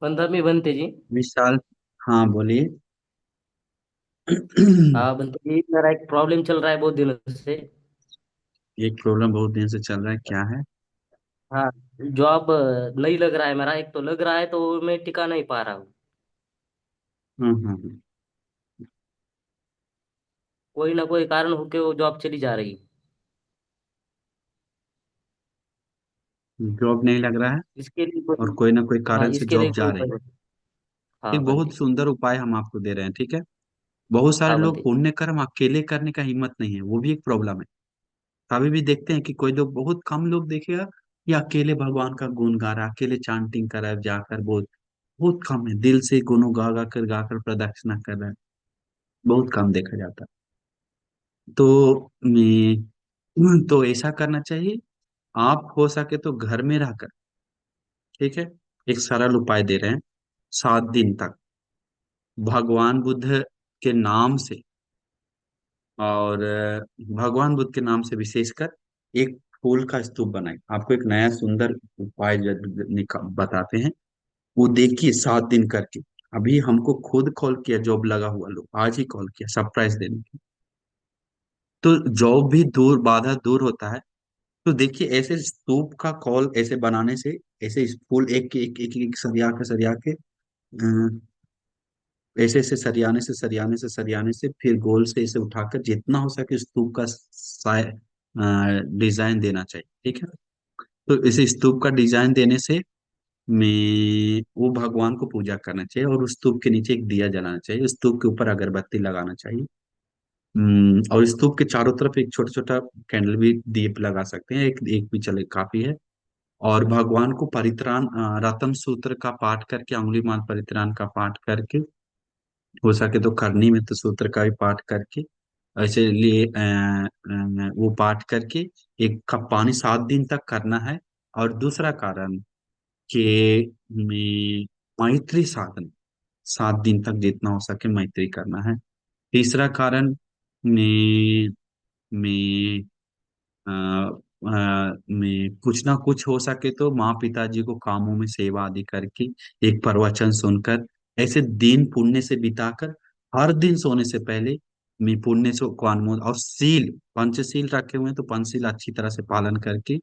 15वीं बनते जी। विशाल। हाँ बोलिए। हाँ बनते जी, मेरा एक प्रॉब्लम चल रहा है बहुत दिनों से। एक प्रॉब्लम बहुत दिन से चल रहा है, क्या है? हाँ, जॉब नहीं लग रहा है मेरा। एक तो लग रहा है तो मैं टिका नहीं पा रहा हूँ। हम्म। कोई ना कोई कारण होके वो जॉब चली जा रही है। जॉब नहीं लग रहा है इसके लिए और कोई। कोई ना कोई हाँ, कारण से इसके लिए जॉब जा कोई रही है। हाँ एक बहुत बनते। सुंदर उपाय हम आपको दे रहे हैं, ठीक है। बहुत सारे हाँ लोग बनते। पुण्य कर्म अकेले करने का हिम्मत नहीं है, वो भी एक प्रॉब्लम है। कभी भी देखते हैं कि कोई लोग, बहुत कम लोग देखेगा कि अकेले भगवान का गुण गा रहा है, अकेले चांटिंग कर रहा है जाकर। बहुत बहुत कम है, दिल से गुणों गा कर प्रदक्षिणा कर रहा है। बहुत कम देखा जाता है। तो ऐसा करना चाहिए। आप हो सके तो घर में रहकर, ठीक है, एक सरल उपाय दे रहे हैं। 7 दिन तक भगवान बुद्ध के नाम से, और भगवान बुद्ध के नाम से विशेषकर एक फूल का स्तूप बनाए। आपको एक नया सुंदर उपाय बताते हैं। वो देखिए 7 दिन करके। अभी हमको खुद कॉल किया, जॉब लगा हुआ लोग आज ही कॉल किया सरप्राइज देने के। तो जॉब भी दूर, बाधा दूर होता है। तो देखिए ऐसे स्तूप का कॉल ऐसे बनाने से, ऐसे फूल एक एक एक, एक सरिया के ऐसे ऐसे सरियाने से फिर गोल से इसे उठाकर जितना हो सके स्तूप का डिजाइन देना चाहिए, ठीक है। तो इसे स्तूप का डिजाइन देने से में वो भगवान को पूजा करना चाहिए, और उस स्तूप के नीचे एक दिया जलाना चाहिए, उस स्तूप के ऊपर अगरबत्ती लगाना चाहिए। और स्तूप के चारों तरफ एक छोटा छोटा कैंडल भी, दीप लगा सकते हैं, एक एक भी चले काफी है। और भगवान को परित्राण, रतन सूत्र का पाठ करके, अंगुली माल परित्राण का पाठ करके, हो सके तो करनी में तो सूत्र का भी पाठ करके, ऐसे लिए वो पाठ करके एक कप पानी 7 दिन तक करना है। और दूसरा कारण कि में मैत्री साधन, 7 दिन तक जितना हो सके मैत्री करना है। तीसरा कारण में में में कुछ ना कुछ हो सके तो माँ पिताजी को कामों में सेवा आदि करके, एक प्रवचन सुनकर, ऐसे दिन पुण्य से बिताकर, हर दिन सोने से पहले मैं पुण्य से को अनुमोदन, और सील, पंचशील रखे हुए हैं तो पंचशील अच्छी तरह से पालन करके,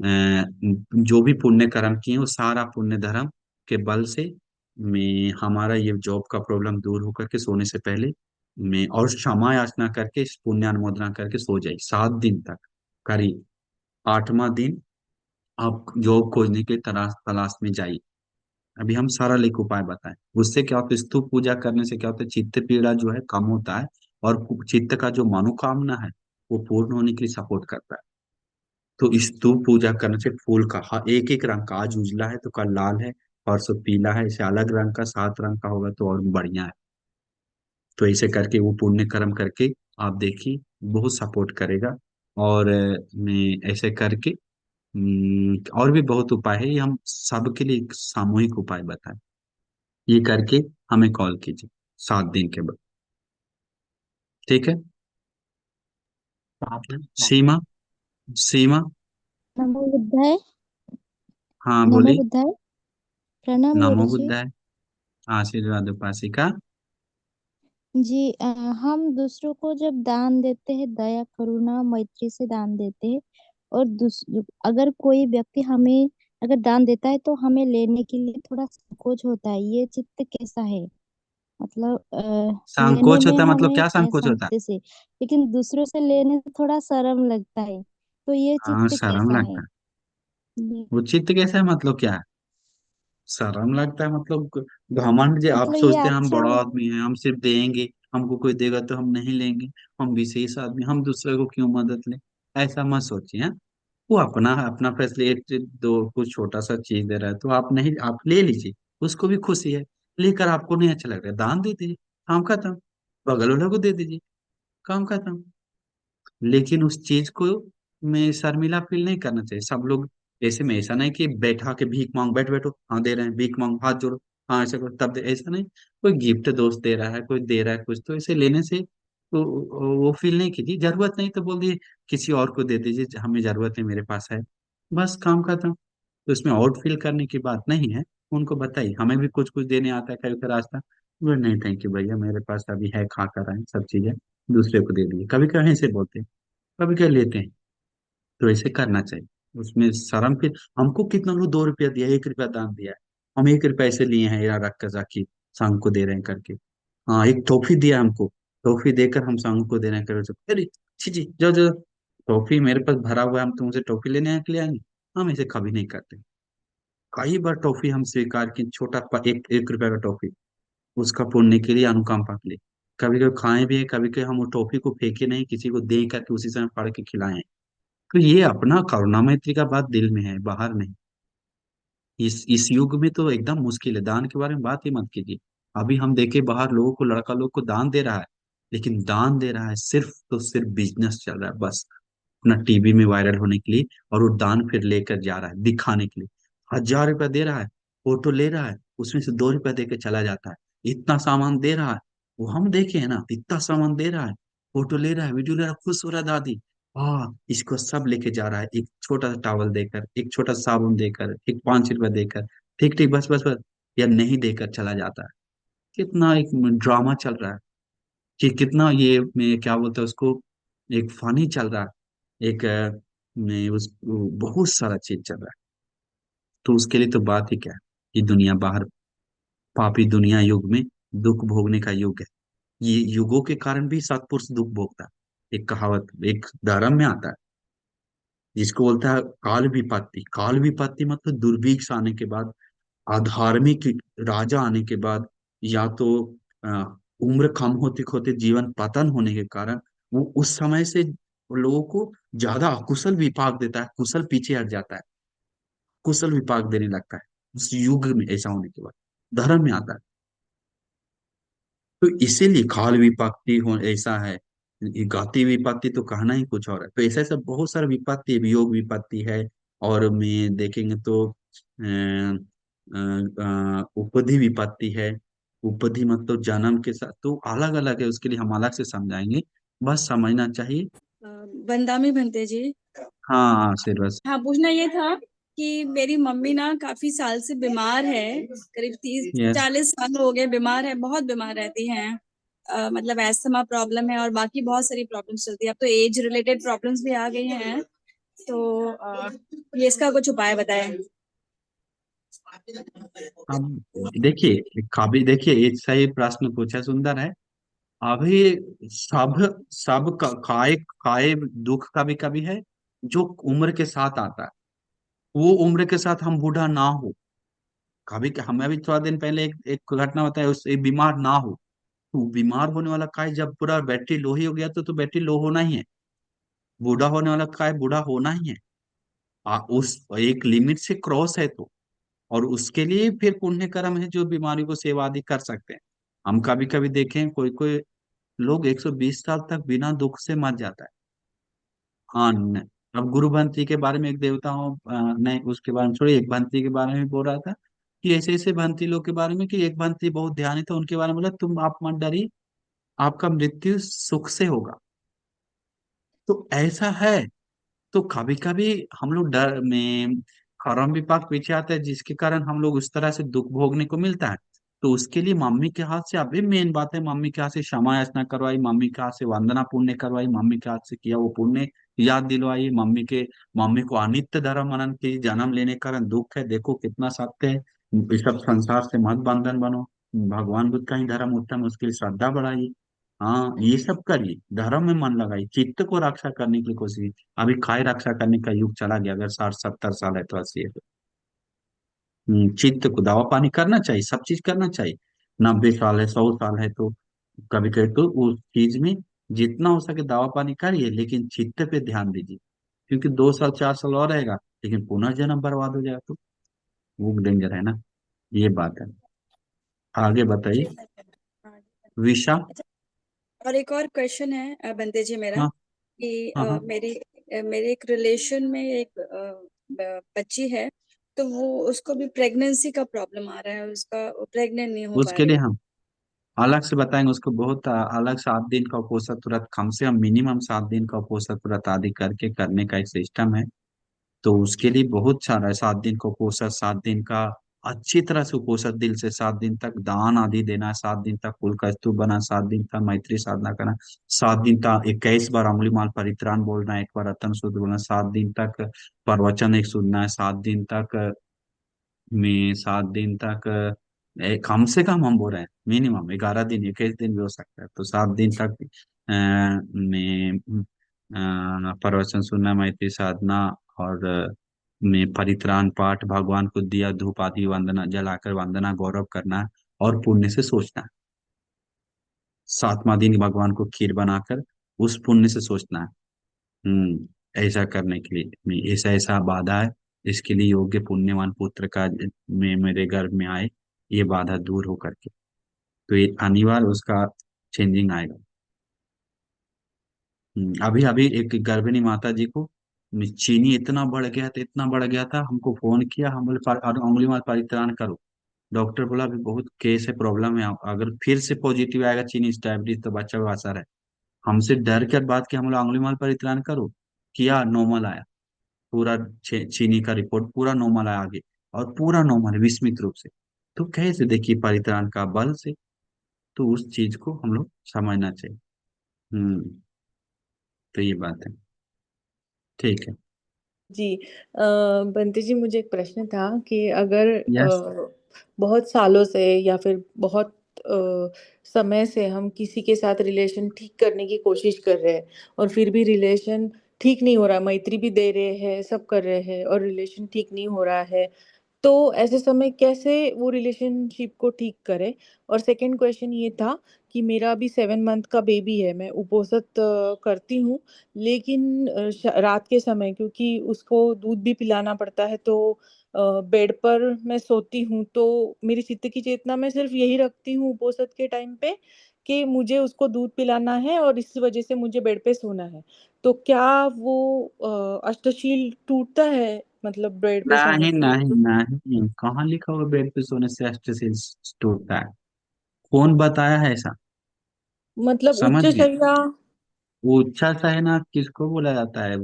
जो भी पुण्य कर्म किए वो सारा पुण्य धर्म के बल से मैं हमारा ये जॉब का प्रॉब्लम दूर होकर के सोने से पहले मैं, और क्षमा याचना करके इस पुण्य अनुमोदना करके सो जाए 7 दिन तक। करीब 8वां दिन आप जॉब खोजने के तलाश तलाश में जाइए। अभी हम सरल एक उपाय बताएं। उससे क्या होता है, स्तूप पूजा करने से क्या होता है, चित्त पीड़ा जो है कम होता है, और चित्त का जो मनोकामना है वो पूर्ण होने के लिए सपोर्ट करता है। तो स्तूप पूजा करने से फूल का एक एक रंग का, आज उजला है तो कल लाल है, परसों पीला है, इसे अलग रंग का 7 रंग का होगा तो और बढ़िया है। तो ऐसे करके वो पुण्य कर्म करके आप देखिए, बहुत सपोर्ट करेगा। और मैं ऐसे करके, और भी बहुत उपाय है, ये हम सबके लिए एक सामूहिक उपाय बताएं। ये करके हमें कॉल कीजिए 7 दिन के बाद, ठीक है। सीमा, सीमा। नमो बुद्धाय। हाँ नमो बोली। बुद्धाय। प्रणाम नमो गुरुजी। बुद्धाय। आशीर्वाद उपासिका। जी हम दूसरों को जब दान देते हैं, दया करुणा मैत्री से दान देते हैं। और अगर कोई व्यक्ति हमें अगर दान देता है तो हमें लेने के लिए थोड़ा संकोच होता है। ये चित्त कैसा है? मतलब लेने संकोच में होता है मतलब हमें क्या संकोच होता है? शांति से, लेकिन दूसरों से लेने से थोड़ा शर्म लगता है। तो ये हाँ, चित्त शर्म कैसा है? लगता है। वो चित्त कैसा है मतलब क्या है? शर्म लगता है मतलब घमंड, जो आप मतलब ये सोचते हैं हम अच्छा बड़ा हो। आदमी हैं, हम सिर्फ देंगे, हमको कोई देगा तो हम नहीं लेंगे, हम विशेष आदमी, हम दूसरे को क्यों मदद लें। ऐसा मत सोचिए, हाँ। वो अपना अपना फैसले, एक दो कुछ छोटा सा चीज दे रहा है तो आप नहीं, आप ले लीजिए। उसको भी खुशी है। लेकर आपको नहीं अच्छा लग रहा है, दान दे दीजिए, काम खत्म। बगल वाले को दे दीजिए, काम खत्म। लेकिन उस चीज को में शर्मिला फील नहीं करना चाहिए। सब लोग ऐसे में, ऐसा नहीं कि बैठा के भीख मांग, बैठ बैठो, हाँ दे रहे हैं, भीख मांग हाथ जोड़ो, हाँ ऐसा करो तब दे, ऐसा नहीं। कोई गिफ्ट दोस्त दे रहा है, कोई दे रहा है कुछ, तो ऐसे लेने से तो वो फील नहीं कीजिए। जरूरत नहीं तो बोल दिए किसी और को दे दीजिए, हमें जरूरत है, मेरे पास है, बस काम खत्म। तो इसमें आउट फील करने की बात नहीं है। उनको बताइए, हमें भी कुछ कुछ देने आता है कभी कभी रास्ता, बोले नहीं थैंक यू भैया, मेरे पास अभी है, खा कर आए सब चीजें, दूसरे को दे दिए, कभी कभी ऐसे बोलते हैं, कभी कभी लेते हैं। तो ऐसे करना चाहिए, उसमें शर्म फिर, हमको कितना लोग 2 रुपया दिया, 1 रुपया दान दिया है, हम 1 रुपया ऐसे लिए हैं यार रख कर जाके सांग को दे रहे हैं करके। हाँ, एक टॉफी दिया हमको, टॉफी देकर हम सांग को दे रहे हैं करके, अरे छी छी, जाओ जाओ, टॉफी मेरे पास भरा हुआ है, हम तुमसे टॉफी लेने के लिए आएंगे? हम ऐसे कभी नहीं करते। कई बार टॉफी हम स्वीकार की, छोटा 1 1 रुपया का टॉफी, उसका पुण्य के लिए, अनुकंपा के लिए, कभी कभी खाए भी है, कभी कभी हम वो टॉफी को फेंके नहीं, किसी को दे करके उसी समय फाड़ के खिलाए हैं। तो ये अपना करुणा मैत्री का बात दिल में है, बाहर नहीं। इस युग में तो एकदम मुश्किल है, दान के बारे में बात ही मत कीजिए। अभी हम देखे बाहर लोगों को, लड़का लोग को दान दे रहा है, लेकिन दान दे रहा है सिर्फ तो सिर्फ बिजनेस चल रहा है बस, अपना टीवी में वायरल होने के लिए, और वो दान फिर लेकर जा रहा है दिखाने के लिए। 1,000 रुपया दे रहा है, फोटो ले रहा है, उसमें से 2 रुपया दे के चला जाता है। इतना सामान दे रहा है, वो हम देखे है ना, इतना सामान दे रहा है, फोटो ले रहा है, वीडियो ले रहा है, खुश हो रहा है दादी, हाँ इसको सब लेके जा रहा है, एक छोटा सा टावल देकर, एक छोटा सा साबुन देकर, एक 5 रुपया देकर, ठीक ठीक बस बस बस, या नहीं देकर चला जाता है। कितना एक ड्रामा चल रहा है, कि कितना ये मैं क्या बोलता है उसको, एक फनी चल रहा है, एक बहुत सारा चीज चल रहा है। तो उसके लिए तो बात ही क्या है, ये दुनिया बाहर, पापी दुनिया युग में दुख भोगने का युग है। ये युगों के कारण भी सत्पुरुष दुख भोगता है। एक कहावत एक धर्म में आता है, जिसको बोलता है काल विपत्ति। काल विपत्ति मतलब दुर्भिक्ष आने के बाद, अधार्मिक राजा आने के बाद, या तो अ, उम्र कम होते होते जीवन पतन होने के कारण, वो उस समय से लोगों को ज्यादा अकुशल विपाक देता है, कुशल पीछे हट जाता है, कुशल विपाक देने लगता है उस युग में, ऐसा होने के बाद धर्म में आता है। तो इसीलिए काल विपत्ति हो ऐसा है, ये घाती विपत्ति तो कहना ही कुछ और है। तो ऐसा ऐसा बहुत सारा विपत्ति है, वियोग विपत्ति है, और में देखेंगे तो उपधि विपत्ति है। उपधि मतलब जन्म के साथ, तो अलग अलग है, उसके लिए हम अलग से समझाएंगे, बस समझना चाहिए। बंदामी भंते जी। हाँ आशीर्वाद। हाँ, पूछना ये था कि मेरी मम्मी ना काफी साल से बीमार है, करीब तीस यस। 40 साल हो गए बीमार है, बहुत बीमार रहती हैं। मतलब एस्थमा प्रॉब्लम है और बाकी बहुत सारी प्रॉब्लम्स चलती है, अब तो एज रिलेटेड प्रॉब्लम्स भी आ गई हैं। तो ये इसका कुछ उपाय बताएं। अब देखिए, कभी देखिए, एक सही प्रश्न पूछा, सुंदर है। अभी सब सब काय काय दुख कभी कभी है, जो उम्र के साथ आता है। वो उम्र के साथ हम बूढ़ा ना हो, कभी हमें भी थोड़ा दिन पहले एक घटना बताया, उससे बीमार ना हो। तो बीमार होने वाला काय जब पूरा बैटरी लो ही हो गया, तो बैटरी लो होना ही है। बूढ़ा होने वाला काय बूढ़ा होना ही है। उस एक लिमिट से क्रॉस है तो, और उसके लिए फिर पुण्य कर्म है, जो बीमारी को सेवा आदि कर सकते हैं। हम कभी कभी देखें, कोई कोई लोग 120 साल तक बिना दुख से मर जाता है। हाँ अब गुरु भंत्री के बारे में एक देवता हो, नहीं उसके बारे में छोड़िए, एक भंत्री के बारे में बोल रहा था, कि ऐसे ऐसे भंत्री लोग के बारे में, कि एक भंत्री बहुत ध्यानी था, उनके बारे में बोला, तुम आप मत डरिए, आपका मृत्यु सुख से होगा। तो ऐसा है। तो कभी कभी हम लोग डर में, कर्म विपाक पीछे आता है, जिसके कारण हम लोग उस तरह से दुख भोगने को मिलता है। तो उसके लिए मम्मी के हाथ से, अभी मेन बात है, मम्मी के हाथ से क्षमा याचना करवाई, मम्मी के हाथ से वंदना पुण्य करवाई, मम्मी के हाथ से किया वो पुण्य याद दिलवाई, मम्मी को अनित्य धर्म मनन की, जन्म लेने के कारण दुख है, देखो कितना सत्य है, इस सब संसार से मत बंधन बनो, भगवान बुद्ध का ही धर्म उत्तम है, उसके लिए श्रद्धा बढ़ाइए। हाँ ये सब करिए, धर्म में मन लगाइए, चित्त को रक्षा करने की कोशिश। अभी काय रक्षा करने का युग चला गया, अगर 60 70 साल है तो 80 है तो। चित्त को दवा पानी करना चाहिए, सब चीज करना चाहिए। 90 साल है, 100 साल है तो कभी कभी तो उस चीज में जितना हो सके दवा पानी करिए, लेकिन चित्त पे ध्यान दीजिए, क्योंकि 2 साल 4 साल और रहेगा, लेकिन पुनर्जन्म बर्बाद हो जाएगा, तो वो डेंजर है ना। ये बात है। आगे बताइए। ठीक है। हाँ। विषा। अच्छा, और एक और क्वेश्चन है बंदे जी मेरा, हाँ कि हाँ हाँ। मेरे एक रिलेशन में एक बच्ची है, तो वो उसको भी प्रेगनेंसी का प्रॉब्लम आ रहा है, उसका प्रेग्नेंट नहीं हो पा उसके लिए रही। हम अलग से बताएंगे उसको, बहुत अलग 7 दिन का उपोषण व्रत, कम से कम मिनिमम 7 दिन का उपोषण व्रत आदि करके करने का एक सिस्टम है। तो उसके लिए बहुत सारा है, 7 दिन का उपोषण, 7 दिन का अच्छी तरह से उपोषित दिल से 7 दिन तक दान आदि देना, 7 दिन तक फूल का स्तूप बना, 7 दिन तक मैत्री साधना करना, 7 दिन तक 21 बार अंगुलीमाल परित्राण बोलना, एक बार रतन सूत्र बोलना, 7 दिन तक प्रवचन एक सुनना है, 7 दिन तक कम से कम हम बोल रहे हैं मिनिमम 11 दिन, 21 दिन भी हो सकता है, तो 7 दिन तक में प्रवचन सुनना, मैत्री साधना, और में परित्राण पाठ, भगवान को दिया धूप आदि वंदना जलाकर वंदना गौरव करना, और पुण्य से सोचना। 7वां दिन भगवान को खीर बनाकर उस पुण्य से सोचना है। ऐसा करने के लिए ऐसा ऐसा बाधा है, इसके लिए योग्य पुण्यवान पुत्र का में मेरे गर्भ में आए, ये बाधा दूर हो करके, तो ये अनिवार्य उसका चेंजिंग आएगा। अभी अभी एक गर्भिणी माता जी को चीनी इतना बढ़ गया था, इतना बढ़ गया था, हमको फोन किया, हम बोले उंगली माल परित्राण करो। डॉक्टर बोला अभी बहुत केस है, प्रॉब्लम है, अगर फिर से पॉजिटिव आएगा चीनी डायबिटीज तो बच्चा को असर है। हमसे डर कर बात की, हम बोला उंगली माल परित्राण करो, किया, नॉर्मल आया, पूरा चीनी का रिपोर्ट पूरा नॉर्मल आया आगे, और पूरा नॉर्मल है विस्मित रूप से। तो कैसे देखिए परित्राण का बल से, तो उस चीज को हम लोग समझना चाहिए। हम्म। तो ये बात है। ठीक है। जी। बंटी जी, मुझे एक प्रश्न था कि अगर यस। बहुत सालों से या फिर बहुत समय से हम किसी के साथ रिलेशन ठीक करने की कोशिश कर रहे हैं और फिर भी रिलेशन ठीक नहीं हो रहा, मैत्री भी दे रहे हैं, सब कर रहे हैं और रिलेशन ठीक नहीं हो रहा है, तो ऐसे समय कैसे वो रिलेशनशिप को ठीक करें? और सेकंड क्वेश्चन ये था कि मेरा अभी 7 मंथ का बेबी है, मैं उपवासत करती हूँ, लेकिन रात के समय क्योंकि उसको दूध भी पिलाना पड़ता है, तो बेड पर मैं सोती हूँ, तो मेरी चित्त की चेतना मैं सिर्फ यही रखती हूँ उपवासत के टाइम पे कि मुझे उसको दूध पिलाना है और इस वजह से मुझे बेड पे सोना है। तो क्या वो अष्टशील टूटता है, मतलब बेड पे सोने नहीं से? नहीं नहीं, कहाँ लिखा हुआ बेड पे सोने से अष्टसिल टूटता है? कौन बताया है ऐसा? मतलब समझ उच्च गए? शैया। ऊंचा सा है ना, किसको बोला जाता है?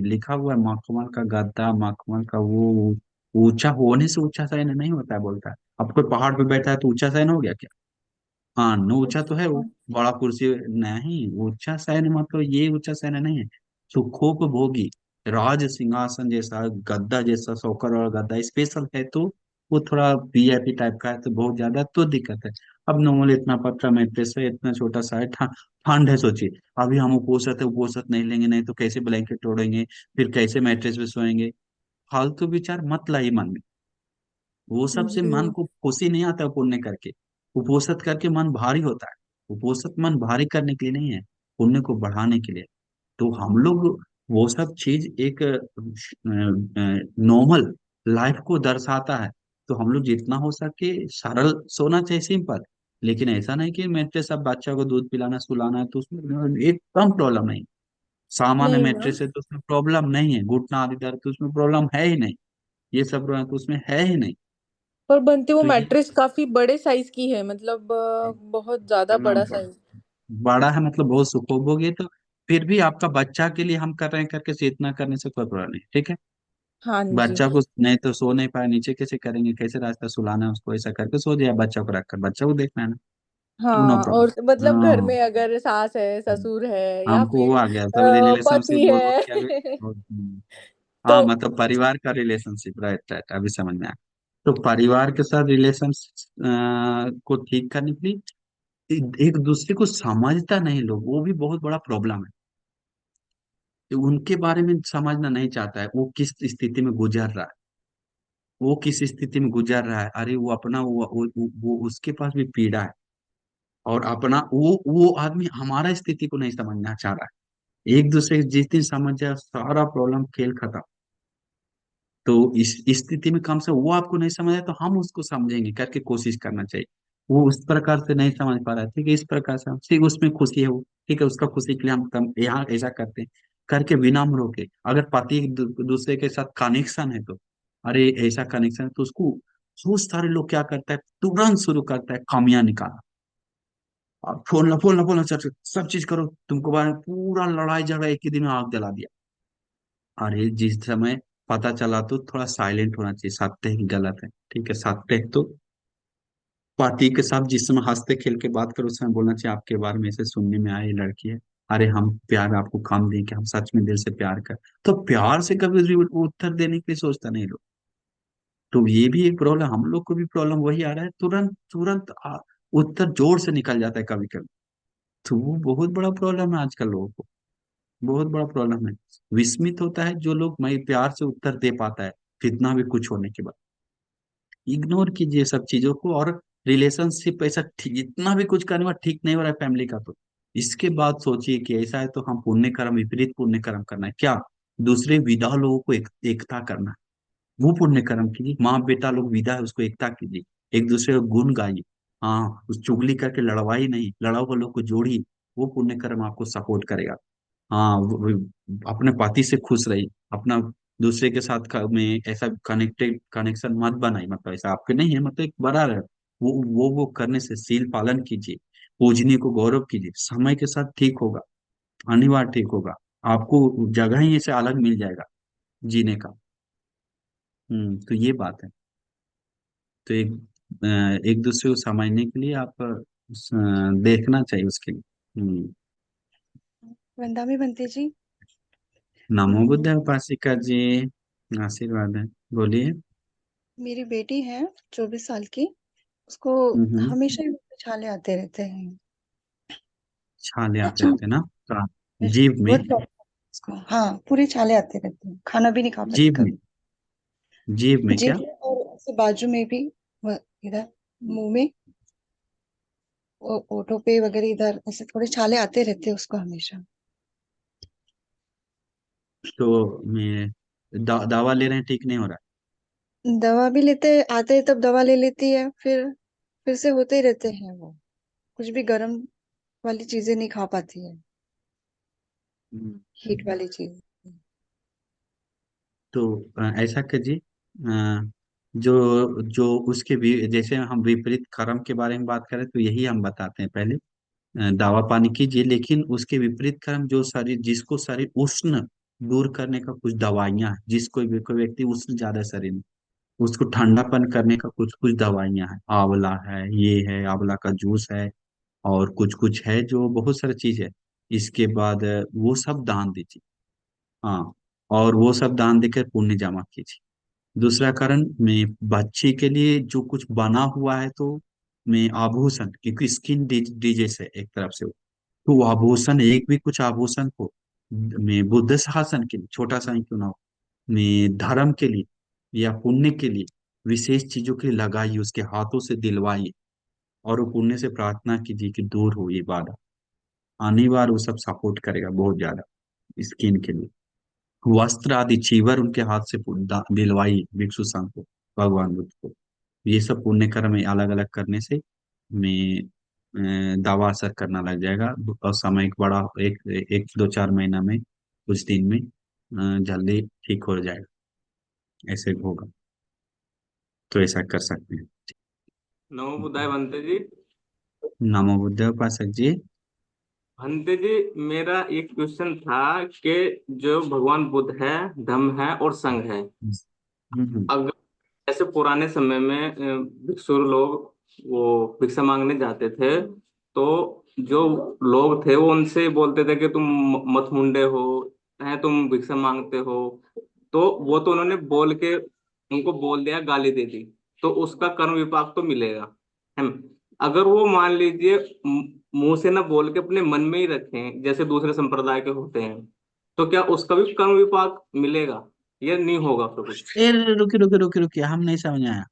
लिखा हुआ है मखमल का गद्दा, मखमल का वो ऊंचा होने से ऊंचा सा है ना नहीं होता है, बोलता है। अब कोई पहाड़ पे बैठा है तो ऊंचा सा है ना हो गया क्या? हाँ, नो ऊंचा तो है वो, अच्छा। बड़ा कुर्सी नहीं, ऊंचा शयन मतलब ये ऊंचा शयन नहीं है। सुखोप भोगी राज सिंहासन जैसा गद्दा जैसा सोकर और गद्दा स्पेशल है, तो वो थोड़ा वीआईपी टाइप का है, तो बहुत ज्यादा तो दिक्कत है। अब नॉर्मल इतना पतला मैट्रेस है, इतना छोटा सा है, ठंड है, सोचिए। अभी हम उपोषित है, उपोषित नहीं लेंगे, नहीं तो कैसे ब्लैंकेट ओढ़ेंगे, फिर कैसे मैट्रेस पे सोएंगे? फालतू विचार मत लाइए मन में। वो सब से मन जी। को खुशी नहीं आता पुण्य करके। उपोषित करके मन भारी होता है। उपोषित मन भारी करने के लिए नहीं है, पुण्य को बढ़ाने के लिए। तो हम लोग वो सब चीज एक नॉर्मल लाइफ को दर्शाता है। तो हम लोग जितना हो सके सरल सोना चाहिए, सिंपल। लेकिन ऐसा नहीं कि मैट्रेस सब बच्चा को दूध पिलाना सुलाना है तो उसमें एकदम प्रॉब्लम नहीं। सामान्य नहीं ना। मैट्रेस है तो उसमें प्रॉब्लम नहीं है, घुटना आदि दर्द तो उसमें प्रॉब्लम है ही नहीं, ये सब तो उसमें है ही नहीं। पर बनते वो तो ये मैट्रेस काफी बड़े साइज की है, मतलब बहुत ज्यादा इतना बड़ा साइज। बड़ा है मतलब बहुत सुखोभोगी, तो फिर भी आपका बच्चा के लिए हम कर रहे हैं करके से इतना करने से कोई प्रॉब्लम नहीं, ठीक है। हाँ जी। बच्चा को नहीं तो सो नहीं पाए, नीचे कैसे करेंगे, कैसे रास्ता सुलाना है उसको, ऐसा करके सो जाए, बच्चा को रखकर बच्चा को देखना है ना, तो नो हाँ, और प्रॉब्लम। मतलब घर हाँ, में अगर सास है, ससुर है या हमको वो फिर आ गया सब रिलेशनशिप पति बोल बोल के अभी। है तो हाँ मतलब परिवार का रिलेशनशिप, राइट राइट, अभी समझ में आया। तो परिवार के साथ रिलेशन को ठीक करने के लिए एक दूसरे को समझता नहीं लोग, वो भी बहुत बड़ा प्रॉब्लम है। तो उनके बारे में समझना नहीं चाहता है, वो किस स्थिति में गुजर रहा है, वो किस स्थिति में गुजर रहा है, अरे वो अपना वो उसके पास भी पीड़ा है, और अपना वो आदमी हमारा स्थिति को नहीं समझना चाह रहा है। एक दूसरे के जिस दिन समझ जाए सारा प्रॉब्लम खेल खत्म। तो इस स्थिति में कम से वो आपको नहीं समझ आए तो हम उसको समझेंगे करके कोशिश करना चाहिए। वो उस प्रकार से नहीं समझ पा रहा है, ठीक है, इस प्रकार से ठीक उसमें खुशी है वो, ठीक है, उसका खुशी के लिए हम यहाँ ऐसा करते हैं करके विनम्र होके। अगर पति दूसरे के साथ कनेक्शन है तो, अरे ऐसा कनेक्शन है तो उसको, बहुत सारे लोग क्या करता है, तुरंत शुरू करता है खामियां निकालना। अब फोन फोन फोन सब चीज करो, तुमको बारे में पूरा लड़ाई झगड़ा एक ही दिन में आग जला दिया। अरे जिस समय पता चला तो थोड़ा साइलेंट होना चाहिए, सत्य ही गलत है, ठीक है, साथ टेक तो पति के साथ जिस समय हंसते खेल के बात करो, उस समय बोलना चाहिए आपके बारे में ऐसे सुनने में आया, ये लड़की है, अरे हम प्यार आपको काम दें कि हम सच में दिल से प्यार कर। तो प्यार से कभी उत्तर देने के लिए सोचता नहीं लोग। तो ये भी एक प्रॉब्लम, हम लोग को भी प्रॉब्लम वही आ रहा है, तुरंत तुरंत उत्तर जोर से निकल जाता है कभी कभी। तो वो बहुत बड़ा प्रॉब्लम है आजकल लोगों को, बहुत बड़ा प्रॉब्लम है। विस्मित होता है जो लोग मैं प्यार से उत्तर दे पाता है कितना भी कुछ होने के बाद। इग्नोर कीजिए सब चीजों को, और रिलेशनशिप ऐसा जितना भी कुछ करने में ठीक नहीं हो रहा है फैमिली का, तो इसके बाद सोचिए कि ऐसा है तो हम पुण्य कर्म, विपरीत पुण्य कर्म करना है क्या, दूसरे विधा लोगों को एकता करना है, वो पुण्य कर्म कीजिए। माँ बेटा लोग विदा है, उसको एकता कीजिए, एक दूसरे को गुण गाइए। हाँ, उस चुगली करके लड़वाई नहीं, लड़ा हुआ लोग को जोड़िए, वो पुण्य कर्म आपको सपोर्ट करेगा। हाँ, अपने पति से खुश रहिए, अपना दूसरे के साथ में ऐसा कनेक्टेड कनेक्शन मत बनाई, मतलब ऐसा आपके नहीं है, मतलब एक बड़ा है। वो करने से सील पालन कीजिए, पूजनीय को गौरव कीजिए, समय के साथ ठीक होगा, अनिवार्य ठीक होगा, आपको जगह ही ऐसे अलग मिल जाएगा जीने का। तो ये बात है। तो एक दूसरे को समझने के लिए आप देखना चाहिए उसके लिए। वंदामी बनते जी। नमो हम्म, बुद्ध उपासिका जी, आशीर्वाद है, बोलिए। मेरी बेटी है 24 साल की। उसको हम्म। हमेशा ही छाले आते रहते हैं। छाले आते रहते हैं ना, कहाँ? हमेशा जीभ में? बहुत प्रॉब्लम उसको। हाँ, पूरे छाले आते रहते हैं, खाना भी नहीं खा पाती जीभ में? कभी। जीभ में जीभ क्या? में और ऐसे बाजू में भी, इधर मुंह में, ओठों पे वगैरह, इधर ऐसे थोड़े छाले आते रहते हैं उसको हमेशा। तो मैं दवा ले रहे हैं, ठीक नहीं हो रहा दवा भी लेते आते हैं तब दवा ले लेती है, फिर से होते ही रहते हैं वो। कुछ भी गर्म वाली चीजें नहीं खा पाती है, है? हीट वाली चीज। तो ऐसा कीजिए, जो जो उसके भी जैसे हम विपरीत कर्म के बारे में बात करें, तो यही हम बताते हैं पहले। दवा पानी कीजिए, लेकिन उसके विपरीत कर्म जो शरीर, जिसको शरीर उष्ण दूर करने का कुछ दवाइयाँ हैं, जिसको भी कोई व्यक्ति उष्ण ज्यादा शरीर में, उसको ठंडापन करने का कुछ कुछ दवाइयाँ हैं, आंवला है, ये है, आंवला का जूस है, और कुछ कुछ है जो बहुत सारी चीज है। इसके बाद वो सब दान दीजिए। हाँ, और वो सब दान देकर पुण्य जमा कीजिए। दूसरा कारण में बच्चे के लिए जो कुछ बना हुआ है, तो में आभूषण, क्योंकि स्किन डिजीज है एक तरफ से वो, तो वो आभूषण, एक भी कुछ आभूषण को में बुद्ध शासन के लिए, छोटा सा ही क्यों ना हो, में धर्म के लिए या पुण्य के लिए, विशेष चीजों के लिए लगाइए, उसके हाथों से दिलवाइए, और वो पुण्य से प्रार्थना कीजिए कि दूर हो ये बाधा। आने बार वो सब सपोर्ट करेगा बहुत ज्यादा स्किन के लिए। वस्त्र आदि चीवर उनके हाथ से दिलवाई भिक्षु संघ को, भगवान बुद्ध को। ये सब पुण्य कर्म अलग अलग करने से में दवा असर करना लग जाएगा, और समय एक बड़ा, एक एक दो चार महीना में, कुछ दिन में जल्दी ठीक हो जाएगा, ऐसे होगा। तो ऐसा कर सकते हैं। नमो बुद्धाय भंते जी। नमो बुद्ध उपासक जी। भंते जी, मेरा एक क्वेश्चन था कि जो भगवान बुद्ध है, धम्म है और संघ है, हम्म। अगर ऐसे पुराने समय में भिक्षु लोग वो भिक्षा मांगने जाते थे, तो जो लोग थे वो उनसे बोलते थे कि तुम मत मुंडे हो, हैं तुम भिक्षा मांगते हो। तो वो तो उन्होंने बोल के उनको बोल दिया, गाली दे दी, तो उसका कर्म विपाक तो मिलेगा। है। अगर वो मान लीजिए मुंह से ना बोल के अपने मन में ही रखें, जैसे दूसरे संप्रदाय के होते हैं, तो क्या उसका भी कर्म विपाक मिलेगा या नहीं होगा फिर कुछ? ए, रुकिए रुकिए रुकिए रुकिए, हम नहीं समझ आया।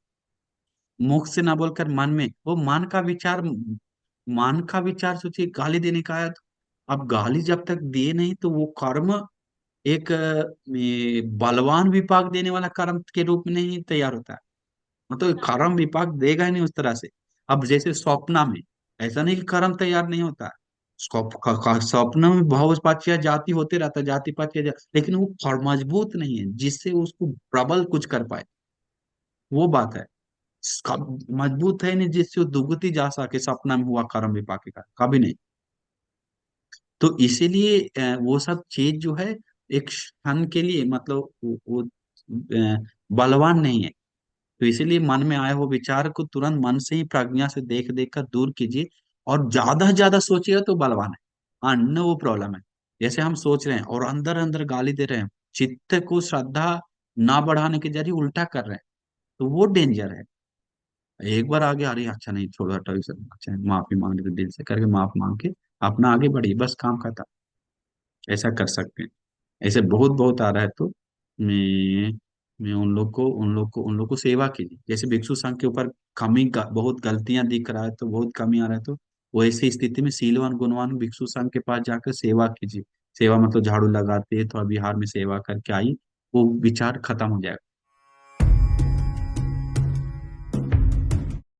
मुख से ना बोलकर मन में, वो मन का विचार, मन का विचार सोचिए, गाली देने का आया तो, अब गाली जब तक दिए नहीं तो वो कर्म एक ये बलवान विपाक देने वाला कर्म के रूप में नहीं तैयार होता है। मतलब कर्म विपाक देगा ही नहीं उस तरह से। अब जैसे स्वप्न में, ऐसा नहीं कि कर्म तैयार नहीं होता है, स्वप्न में भाव पाच्य जाति होते रहता है, जाति पाच्य लेकिन वो मजबूत नहीं है जिससे उसको प्रबल कुछ कर पाए, वो बात है। मजबूत है नहीं जिससे वो दुगती जा सके, सपना में हुआ कर्म विपाक का कभी नहीं। तो इसीलिए वो सब चीज जो है एक क्षण के लिए, मतलब वो बलवान नहीं है, तो इसीलिए मन में आए हो विचार को तुरंत मन से ही प्रज्ञा से देख देख कर दूर कीजिए। और ज्यादा से ज्यादा सोचिएगा तो बलवान है। हाँ, न वो प्रॉब्लम है। जैसे हम सोच रहे हैं और अंदर अंदर गाली दे रहे हैं, चित्त को श्रद्धा ना बढ़ाने के जरिए उल्टा कर रहे हैं, तो वो डेंजर है। एक बार आगे आ रही है, अच्छा नहीं छोड़ो हटो इसे, अच्छा माफी मांग रहे दिल से करके माफ मांग के अपना आगे बढ़िए, बस काम खत्म। ऐसा कर सकते हैं। ऐसे बहुत बहुत आ रहा है, तो मैं मैं उन लोग को सेवा कीजिए। जैसे भिक्षु संघ के ऊपर बहुत गलतियां दिख रहा है, तो बहुत कमी आ रहा है, तो वो ऐसी स्थिति में सीलवान गुणवान भिक्षु संघ के पास जाकर सेवा कीजिए। सेवा मतलब झाड़ू लगाते थोड़ा बिहार में सेवा करके आई, वो विचार खत्म हो जाएगा।